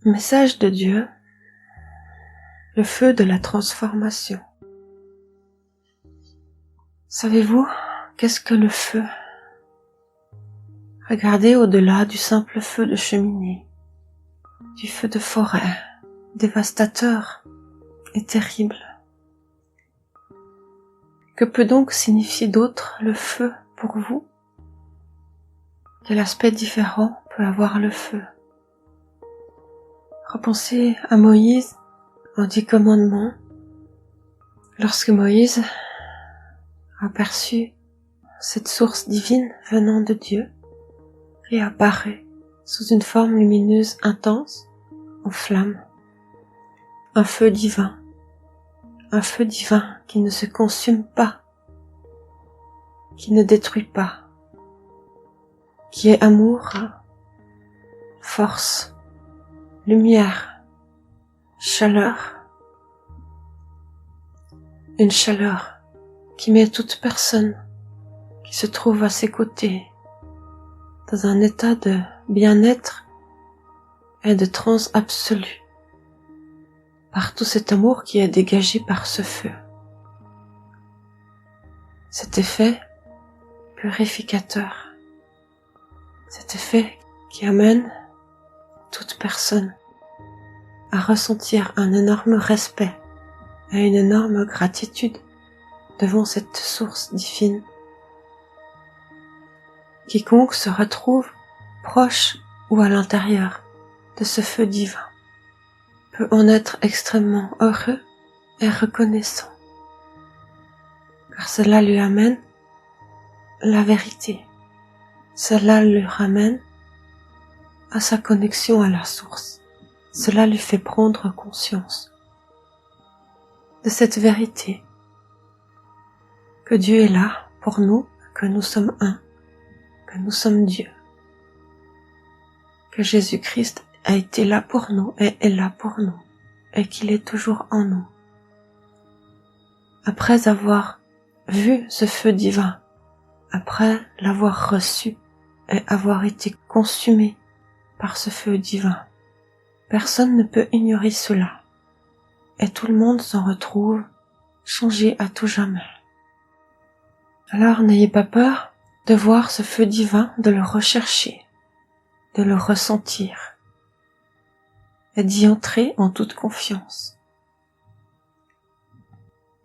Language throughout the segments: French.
Message de Dieu, le feu de la transformation. Savez-vous qu'est-ce que le feu? Regardez au-delà du simple feu de cheminée, du feu de forêt, dévastateur et terrible. Que peut donc signifier d'autre le feu pour vous? Quel aspect différent peut avoir le feu? Repensez à Moïse, aux 10 commandements. Lorsque Moïse aperçut cette source divine venant de Dieu, réapparaît sous une forme lumineuse intense, en flamme. Un feu divin qui ne se consume pas, qui ne détruit pas, qui est amour, force, lumière, chaleur. Une chaleur qui met toute personne qui se trouve à ses côtés dans un état de bien-être et de transe absolue par tout cet amour qui est dégagé par ce feu. Cet effet purificateur, cet effet qui amène toute personne à ressentir un énorme respect et une énorme gratitude devant cette source divine. Quiconque se retrouve proche ou à l'intérieur de ce feu divin peut en être extrêmement heureux et reconnaissant, car cela lui amène la vérité, cela lui ramène à sa connexion à la source, cela lui fait prendre conscience de cette vérité, que Dieu est là pour nous, que nous sommes un, que nous sommes Dieu, que Jésus-Christ a été là pour nous et est là pour nous, et qu'il est toujours en nous. Après avoir vu ce feu divin, après l'avoir reçu et avoir été consumé par ce feu divin, personne ne peut ignorer cela, et tout le monde s'en retrouve changé à tout jamais. Alors n'ayez pas peur de voir ce feu divin, de le rechercher, de le ressentir et d'y entrer en toute confiance.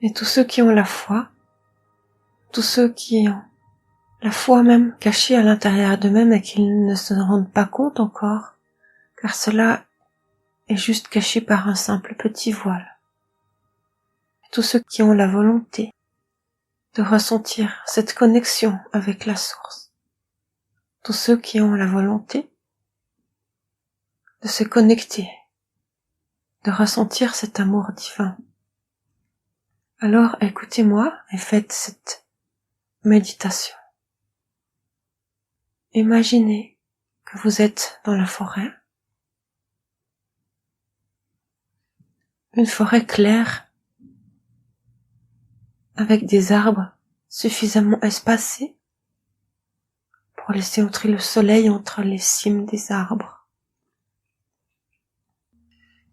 Et tous ceux qui ont la foi, tous ceux qui ont la foi même cachée à l'intérieur d'eux-mêmes et qu'ils ne se rendent pas compte encore, car cela est juste caché par un simple petit voile. Et tous ceux qui ont la volonté de ressentir cette connexion avec la source. Tous ceux qui ont la volonté de se connecter, de ressentir cet amour divin. Alors écoutez-moi et faites cette méditation. Imaginez que vous êtes dans la forêt, une forêt claire avec des arbres suffisamment espacés pour laisser entrer le soleil entre les cimes des arbres.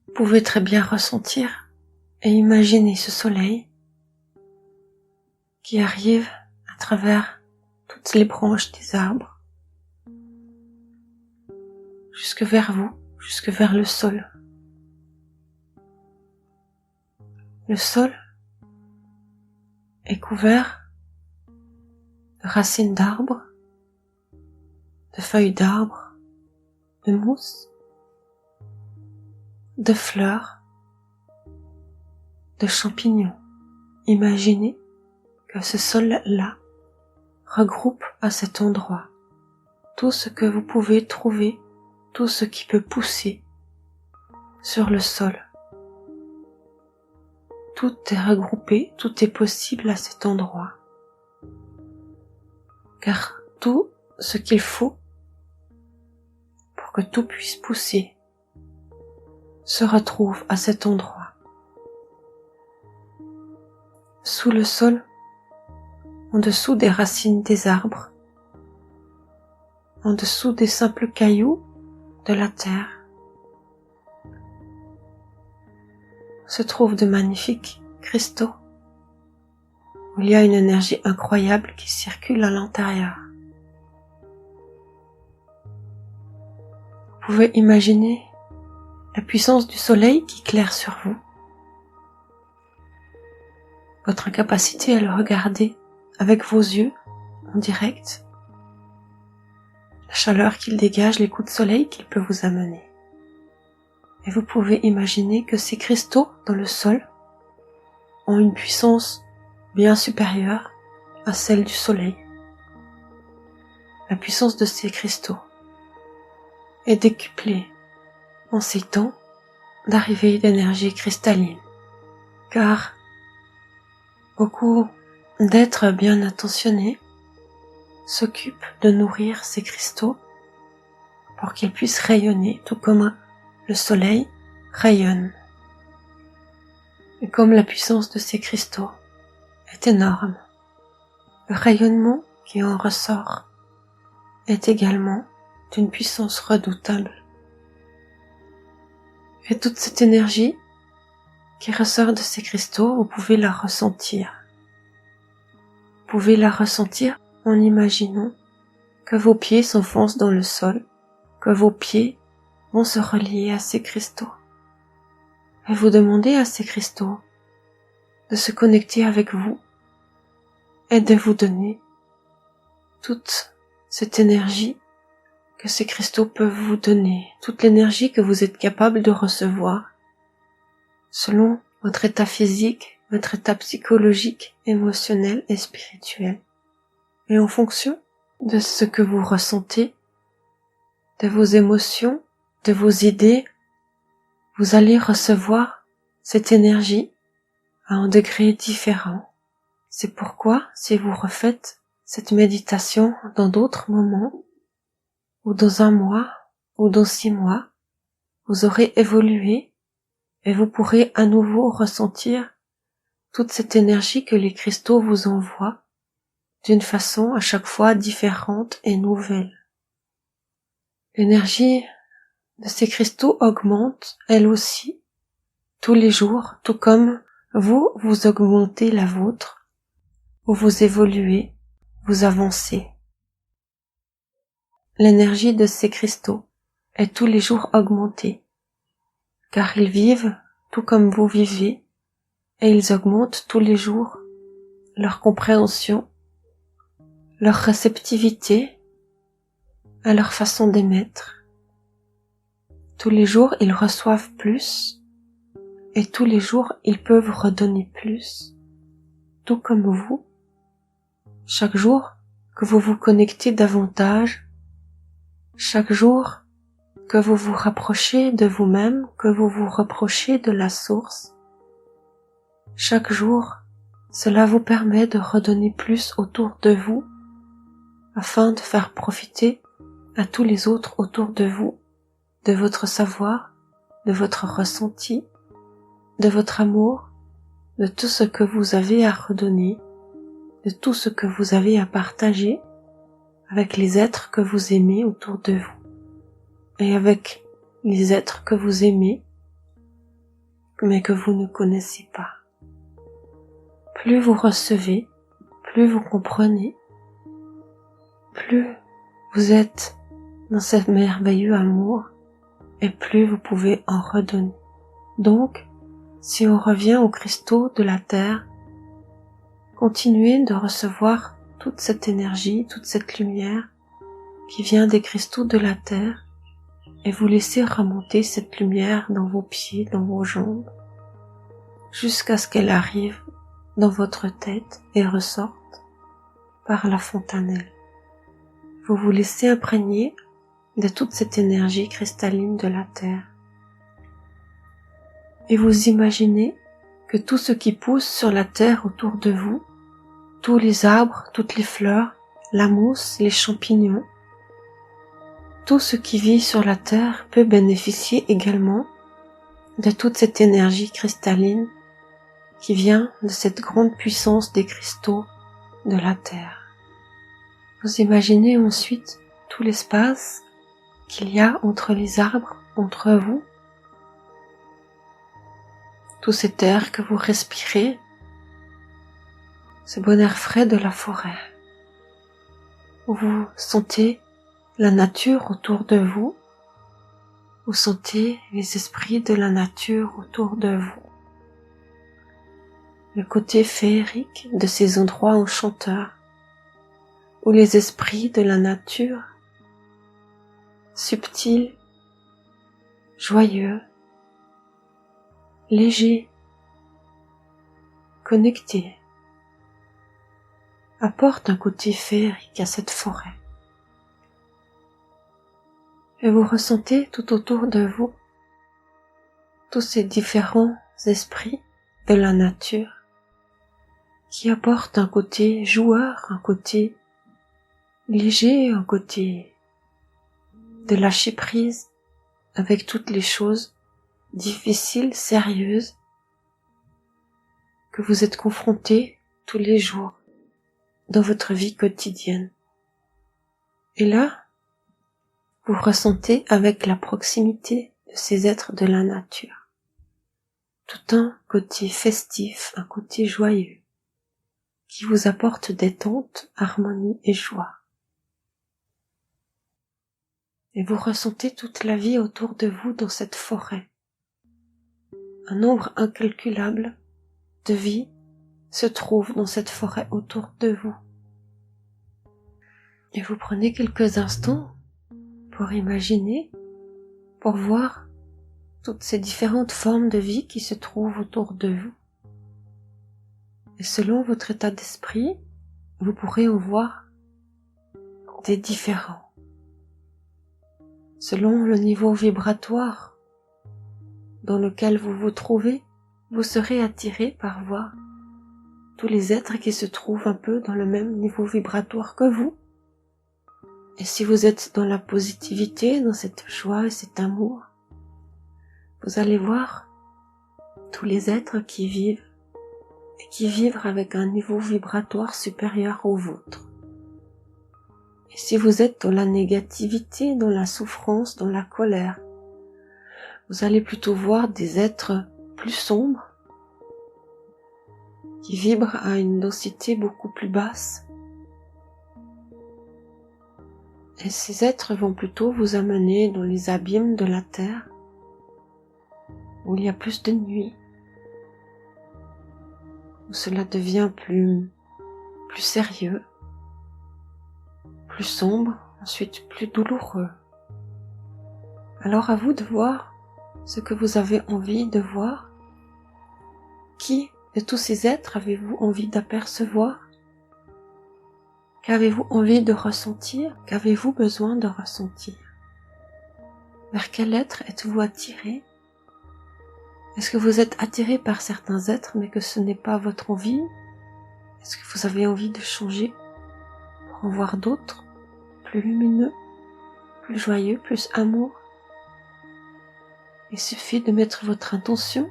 Vous pouvez très bien ressentir et imaginer ce soleil qui arrive à travers toutes les branches des arbres jusque vers vous, jusque vers le sol. Le sol est couvert de racines d'arbres, de feuilles d'arbres, de mousse, de fleurs, de champignons. Imaginez que ce sol-là regroupe à cet endroit tout ce que vous pouvez trouver, tout ce qui peut pousser sur le sol. Tout est regroupé, tout est possible à cet endroit. Car tout ce qu'il faut pour que tout puisse pousser se retrouve à cet endroit. Sous le sol, en dessous des racines des arbres, en dessous des simples cailloux de la terre, se trouvent de magnifiques cristaux, où il y a une énergie incroyable qui circule à l'intérieur. Vous pouvez imaginer la puissance du soleil qui éclaire sur vous, votre incapacité à le regarder avec vos yeux en direct, la chaleur qu'il dégage, les coups de soleil qu'il peut vous amener. Et vous pouvez imaginer que ces cristaux dans le sol ont une puissance bien supérieure à celle du soleil. La puissance de ces cristaux est décuplée en ces temps d'arrivée d'énergie cristalline, car beaucoup d'êtres bien intentionnés s'occupent de nourrir ces cristaux pour qu'ils puissent rayonner tout comme le soleil rayonne. Et comme la puissance de ces cristaux est énorme, le rayonnement qui en ressort est également d'une puissance redoutable. Et toute cette énergie qui ressort de ces cristaux, vous pouvez la ressentir. Vous pouvez la ressentir en imaginant que vos pieds s'enfoncent dans le sol, que vos pieds vont se relier à ces cristaux. Et vous demandez à ces cristaux de se connecter avec vous et de vous donner toute cette énergie que ces cristaux peuvent vous donner, toute l'énergie que vous êtes capable de recevoir selon votre état physique, votre état psychologique, émotionnel et spirituel. Et en fonction de ce que vous ressentez, de vos émotions, de vos idées, vous allez recevoir cette énergie à un degré différent. C'est pourquoi, si vous refaites cette méditation dans d'autres moments, ou dans un mois, ou dans 6 mois, vous aurez évolué et vous pourrez à nouveau ressentir toute cette énergie que les cristaux vous envoient d'une façon à chaque fois différente et nouvelle. L'énergie de ces cristaux augmente, elle aussi, tous les jours, tout comme vous augmentez la vôtre, ou vous évoluez, vous avancez. L'énergie de ces cristaux est tous les jours augmentée, car ils vivent tout comme vous vivez, et ils augmentent tous les jours leur compréhension, leur réceptivité à leur façon d'émettre. Tous les jours, ils reçoivent plus, et tous les jours, ils peuvent redonner plus, tout comme vous. Chaque jour que vous vous connectez davantage, chaque jour que vous vous rapprochez de vous-même, que vous vous rapprochez de la source, chaque jour, cela vous permet de redonner plus autour de vous, afin de faire profiter à tous les autres autour de vous, de votre savoir, de votre ressenti, de votre amour, de tout ce que vous avez à redonner, de tout ce que vous avez à partager avec les êtres que vous aimez autour de vous, et avec les êtres que vous aimez, mais que vous ne connaissez pas. Plus vous recevez, plus vous comprenez, plus vous êtes dans ce merveilleux amour, et plus vous pouvez en redonner. Donc, si on revient aux cristaux de la Terre, continuez de recevoir toute cette énergie, toute cette lumière qui vient des cristaux de la Terre, et vous laissez remonter cette lumière dans vos pieds, dans vos jambes, jusqu'à ce qu'elle arrive dans votre tête et ressorte par la fontanelle. Vous vous laissez imprégner de toute cette énergie cristalline de la Terre. Et vous imaginez que tout ce qui pousse sur la Terre autour de vous, tous les arbres, toutes les fleurs, la mousse, les champignons, tout ce qui vit sur la Terre peut bénéficier également de toute cette énergie cristalline qui vient de cette grande puissance des cristaux de la Terre. Vous imaginez ensuite tout l'espace qu'il y a entre les arbres, entre vous, tout cet air que vous respirez, ce bon air frais de la forêt, où vous sentez la nature autour de vous, vous sentez les esprits de la nature autour de vous, le côté féerique de ces endroits enchanteurs, où les esprits de la nature, subtils, joyeux, légers, connectés, apportent un côté féerique à cette forêt. Et vous ressentez tout autour de vous tous ces différents esprits de la nature qui apportent un côté joueur, un côté léger, un côté de lâcher prise avec toutes les choses difficiles, sérieuses que vous êtes confrontés tous les jours dans votre vie quotidienne. Et là, vous ressentez avec la proximité de ces êtres de la nature tout un côté festif, un côté joyeux qui vous apporte détente, harmonie et joie. Et vous ressentez toute la vie autour de vous dans cette forêt. Un nombre incalculable de vies se trouve dans cette forêt autour de vous. Et vous prenez quelques instants pour imaginer, pour voir toutes ces différentes formes de vie qui se trouvent autour de vous. Et selon votre état d'esprit, vous pourrez en voir des différents. Selon le niveau vibratoire dans lequel vous vous trouvez, vous serez attiré par voir tous les êtres qui se trouvent un peu dans le même niveau vibratoire que vous. Et si vous êtes dans la positivité, dans cette joie et cet amour, vous allez voir tous les êtres qui vivent et qui vivent avec un niveau vibratoire supérieur au vôtre. Et si vous êtes dans la négativité, dans la souffrance, dans la colère, vous allez plutôt voir des êtres plus sombres, qui vibrent à une densité beaucoup plus basse. Et ces êtres vont plutôt vous amener dans les abîmes de la terre, où il y a plus de nuit, où cela devient plus sérieux, plus sombre, ensuite plus douloureux. Alors à vous de voir ce que vous avez envie de voir. Qui de tous ces êtres avez-vous envie d'apercevoir? Qu'avez-vous envie de ressentir? Qu'avez-vous besoin de ressentir? Vers quel être êtes-vous attiré? Est-ce que vous êtes attiré par certains êtres mais que ce n'est pas votre envie? Est-ce que vous avez envie de changer pour en voir d'autres, plus lumineux, plus joyeux, plus amour? Il suffit de mettre votre intention,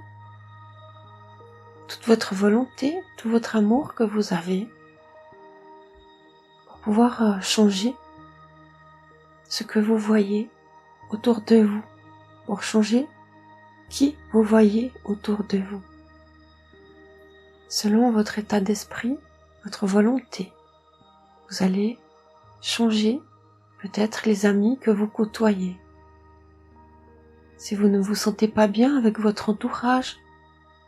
toute votre volonté, tout votre amour que vous avez pour pouvoir changer ce que vous voyez autour de vous, pour changer qui vous voyez autour de vous. Selon votre état d'esprit, votre volonté, vous allez changer peut-être les amis que vous côtoyez. Si vous ne vous sentez pas bien avec votre entourage,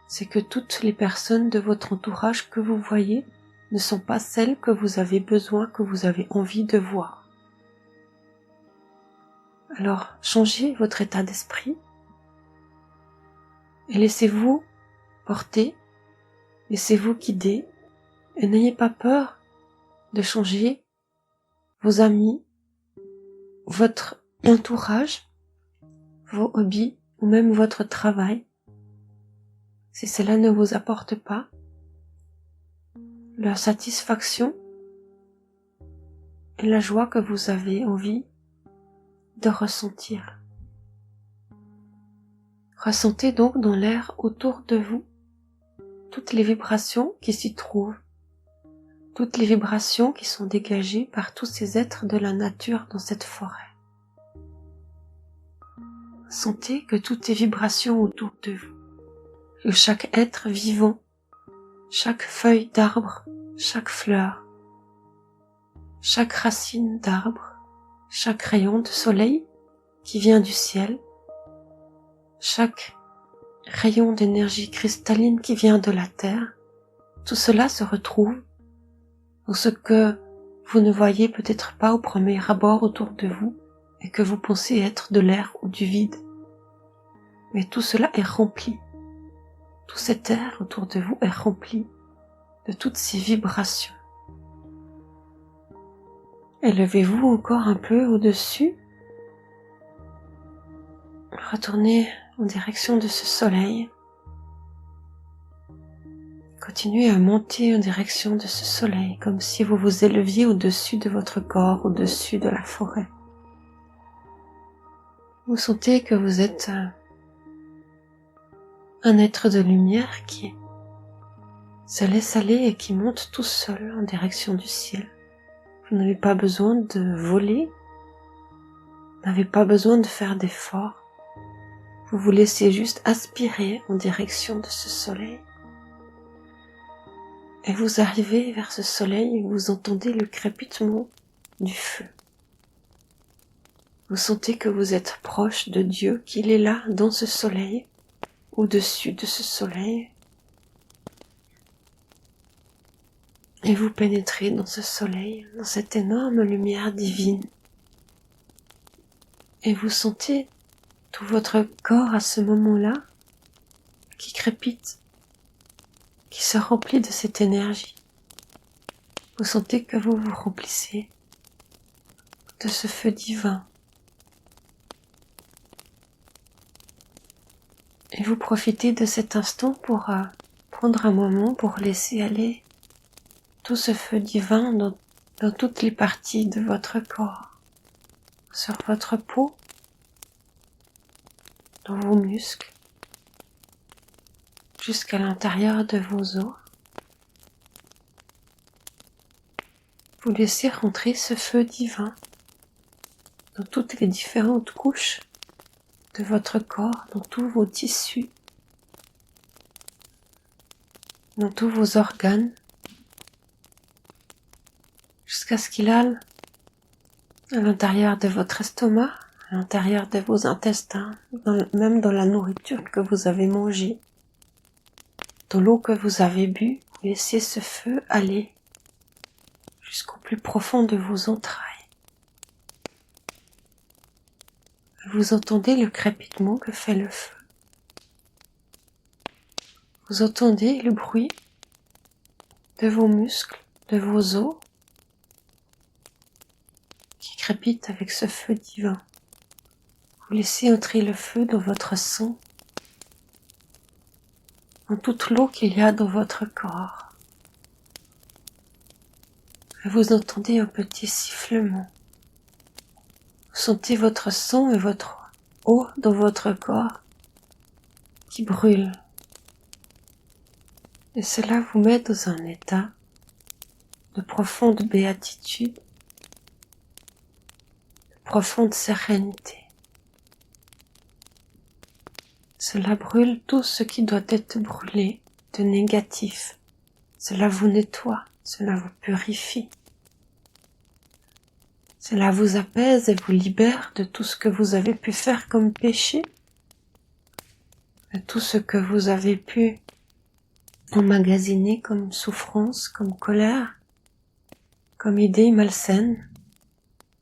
c'est que toutes les personnes de votre entourage que vous voyez ne sont pas celles que vous avez besoin, que vous avez envie de voir. Alors, changez votre état d'esprit et laissez-vous porter, laissez-vous guider et n'ayez pas peur de changer vos amis, votre entourage, vos hobbies ou même votre travail, si cela ne vous apporte pas la satisfaction et la joie que vous avez envie de ressentir. Ressentez donc dans l'air autour de vous toutes les vibrations qui s'y trouvent, toutes les vibrations qui sont dégagées par tous ces êtres de la nature dans cette forêt. Sentez que tout est vibration autour de vous. que chaque être vivant, chaque feuille d'arbre, chaque fleur, chaque racine d'arbre, chaque rayon de soleil qui vient du ciel, chaque rayon d'énergie cristalline qui vient de la terre, tout cela se retrouve dans ce que vous ne voyez peut-être pas au premier abord autour de vous et que vous pensez être de l'air ou du vide. Mais tout cela est rempli. Tout cet air autour de vous est rempli de toutes ces vibrations. Élevez-vous encore un peu au-dessus. Retournez en direction de ce soleil. Continuez à monter en direction de ce soleil, comme si vous vous éleviez au-dessus de votre corps, au-dessus de la forêt. Vous sentez que vous êtes un être de lumière qui se laisse aller et qui monte tout seul en direction du ciel. Vous n'avez pas besoin de voler, vous n'avez pas besoin de faire d'efforts. Vous vous laissez juste aspirer en direction de ce soleil. Et vous arrivez vers ce soleil et vous entendez le crépitement du feu. Vous sentez que vous êtes proche de Dieu, qu'il est là dans ce soleil, au-dessus de ce soleil. Et vous pénétrez dans ce soleil, dans cette énorme lumière divine. Et vous sentez tout votre corps à ce moment-là qui crépite, qui se remplit de cette énergie. Vous sentez que vous vous remplissez de ce feu divin. Et vous profitez de cet instant pour prendre un moment pour laisser aller tout ce feu divin dans toutes les parties de votre corps, sur votre peau, dans vos muscles, jusqu'à l'intérieur de vos os. Vous laissez rentrer ce feu divin dans toutes les différentes couches de votre corps, dans tous vos tissus, dans tous vos organes, jusqu'à ce qu'il aille à l'intérieur de votre estomac, à l'intérieur de vos intestins, même dans la nourriture que vous avez mangée, dans l'eau que vous avez bu. Vous laissez ce feu aller jusqu'au plus profond de vos entrailles. Vous entendez le crépitement que fait le feu. Vous entendez le bruit de vos muscles, de vos os, qui crépitent avec ce feu divin. Vous laissez entrer le feu dans votre sang, dans toute l'eau qu'il y a dans votre corps. Et vous entendez un petit sifflement. Vous sentez votre sang et votre eau dans votre corps qui brûle. Et cela vous met dans un état de profonde béatitude, de profonde sérénité. Cela brûle tout ce qui doit être brûlé de négatif. Cela vous nettoie, cela vous purifie. Cela vous apaise et vous libère de tout ce que vous avez pu faire comme péché, de tout ce que vous avez pu emmagasiner comme souffrance, comme colère, comme idée malsaine.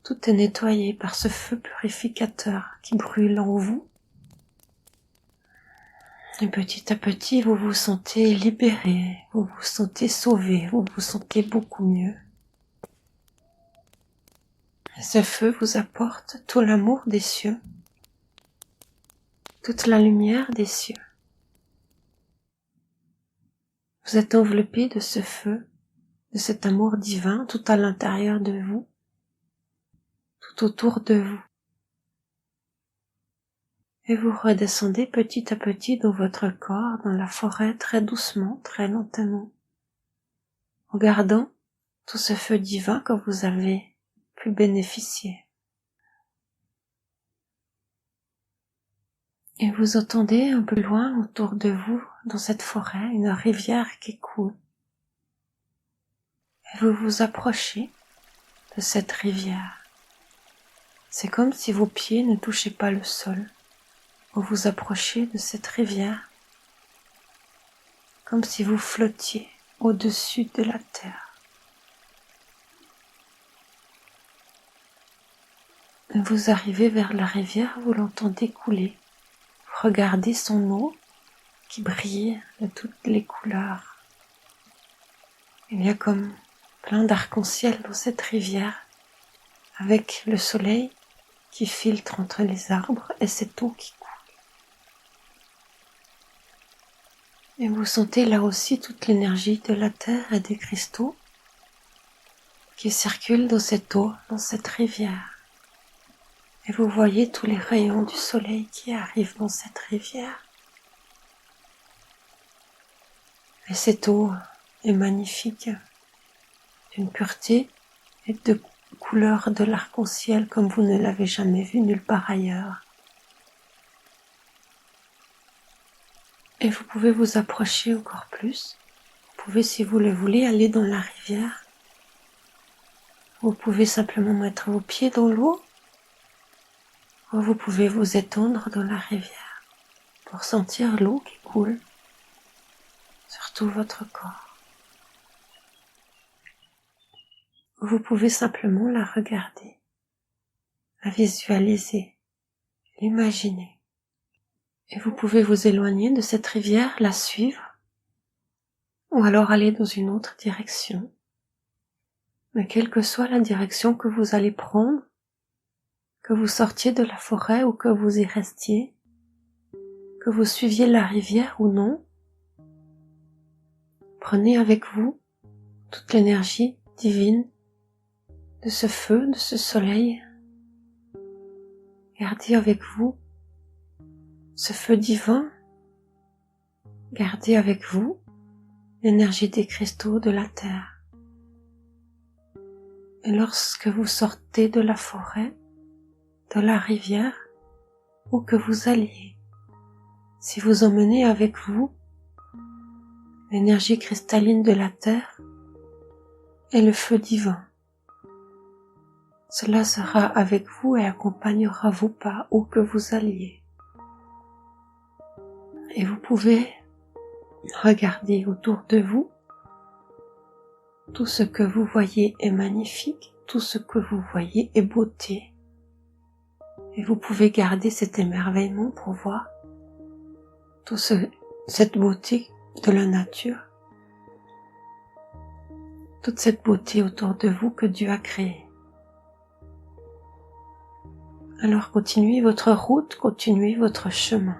Tout est nettoyé par ce feu purificateur qui brûle en vous. Et petit à petit, vous vous sentez libéré, vous vous sentez sauvé, vous vous sentez beaucoup mieux. Et ce feu vous apporte tout l'amour des cieux, toute la lumière des cieux. Vous êtes enveloppé de ce feu, de cet amour divin tout à l'intérieur de vous, tout autour de vous. Et vous redescendez petit à petit dans votre corps, dans la forêt, très doucement, très lentement, en gardant tout ce feu divin que vous avez pu bénéficier. Et vous entendez un peu loin autour de vous, dans cette forêt, une rivière qui coule. Et vous vous approchez de cette rivière. C'est comme si vos pieds ne touchaient pas le sol. Vous vous approchez de cette rivière, comme si vous flottiez au-dessus de la terre. Et vous arrivez vers la rivière, vous l'entendez couler. Vous regardez son eau qui brille de toutes les couleurs. Il y a comme plein d'arc-en-ciel dans cette rivière, avec le soleil qui filtre entre les arbres et cette eau qui coule. Et vous sentez là aussi toute l'énergie de la terre et des cristaux qui circulent dans cette eau, dans cette rivière. Et vous voyez tous les rayons du soleil qui arrivent dans cette rivière. Et cette eau est magnifique, d'une pureté et de couleur de l'arc-en-ciel comme vous ne l'avez jamais vu nulle part ailleurs. Et vous pouvez vous approcher encore plus. Vous pouvez, si vous le voulez, aller dans la rivière. Vous pouvez simplement mettre vos pieds dans l'eau, ou vous pouvez vous étendre dans la rivière pour sentir l'eau qui coule sur tout votre corps. Vous pouvez simplement la regarder, la visualiser, l'imaginer. Et vous pouvez vous éloigner de cette rivière, la suivre, ou alors aller dans une autre direction. Mais quelle que soit la direction que vous allez prendre, que vous sortiez de la forêt ou que vous y restiez, que vous suiviez la rivière ou non, prenez avec vous toute l'énergie divine de ce feu, de ce soleil. Gardez avec vous ce feu divin. Gardez avec vous l'énergie des cristaux de la terre. Et lorsque vous sortez de la forêt, de la rivière, où que vous alliez, si vous emmenez avec vous l'énergie cristalline de la terre et le feu divin, cela sera avec vous et accompagnera vos pas où que vous alliez. Et vous pouvez regarder autour de vous. Tout ce que vous voyez est magnifique, tout ce que vous voyez est beauté. Et vous pouvez garder cet émerveillement pour voir cette beauté de la nature, toute cette beauté autour de vous que Dieu a créée. Alors continuez votre route, continuez votre chemin.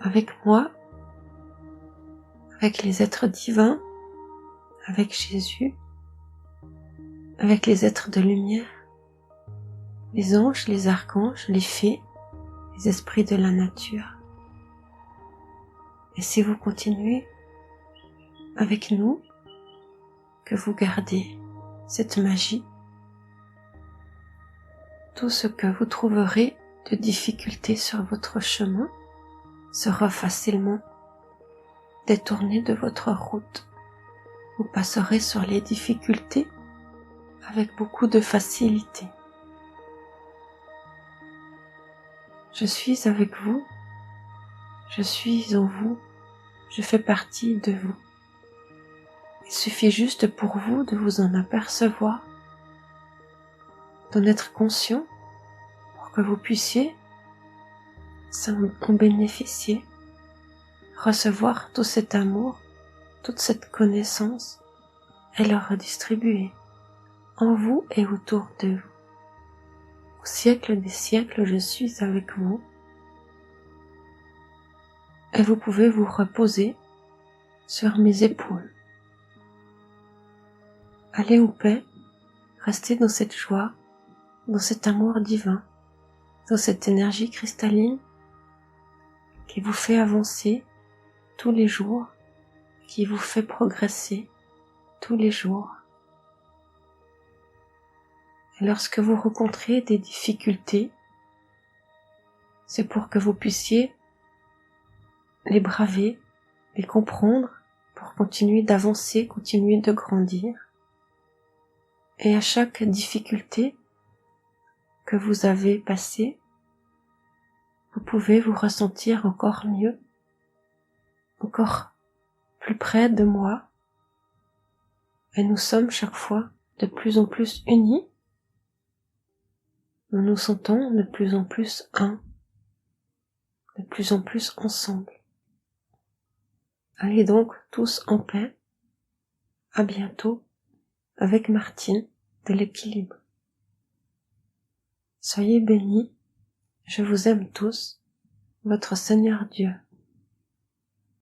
Avec moi, avec les êtres divins, avec Jésus, avec les êtres de lumière, les anges, les archanges, les fées, les esprits de la nature. Et si vous continuez avec nous, que vous gardez cette magie, tout ce que vous trouverez de difficultés sur votre chemin sera facilement détourné de votre route. Vous passerez sur les difficultés avec beaucoup de facilité. Je suis avec vous, je suis en vous, je fais partie de vous. Il suffit juste pour vous de vous en apercevoir, d'en être conscient pour que vous puissiez en bénéficier, recevoir tout cet amour, toute cette connaissance et le redistribuer en vous et autour de vous. Au siècle des siècles, je suis avec vous et vous pouvez vous reposer sur mes épaules. Allez en paix, restez dans cette joie, dans cet amour divin, dans cette énergie cristalline qui vous fait avancer tous les jours, qui vous fait progresser tous les jours. Et lorsque vous rencontrez des difficultés, c'est pour que vous puissiez les braver, les comprendre, pour continuer d'avancer, continuer de grandir. Et à chaque difficulté que vous avez passée, vous pouvez vous ressentir encore mieux, encore plus près de moi. Et nous sommes chaque fois de plus en plus unis. Nous nous sentons de plus en plus un, de plus en plus ensemble. Allez donc tous en paix. À bientôt avec Martine de l'équilibre. Soyez bénis. Je vous aime tous. Votre Seigneur Dieu.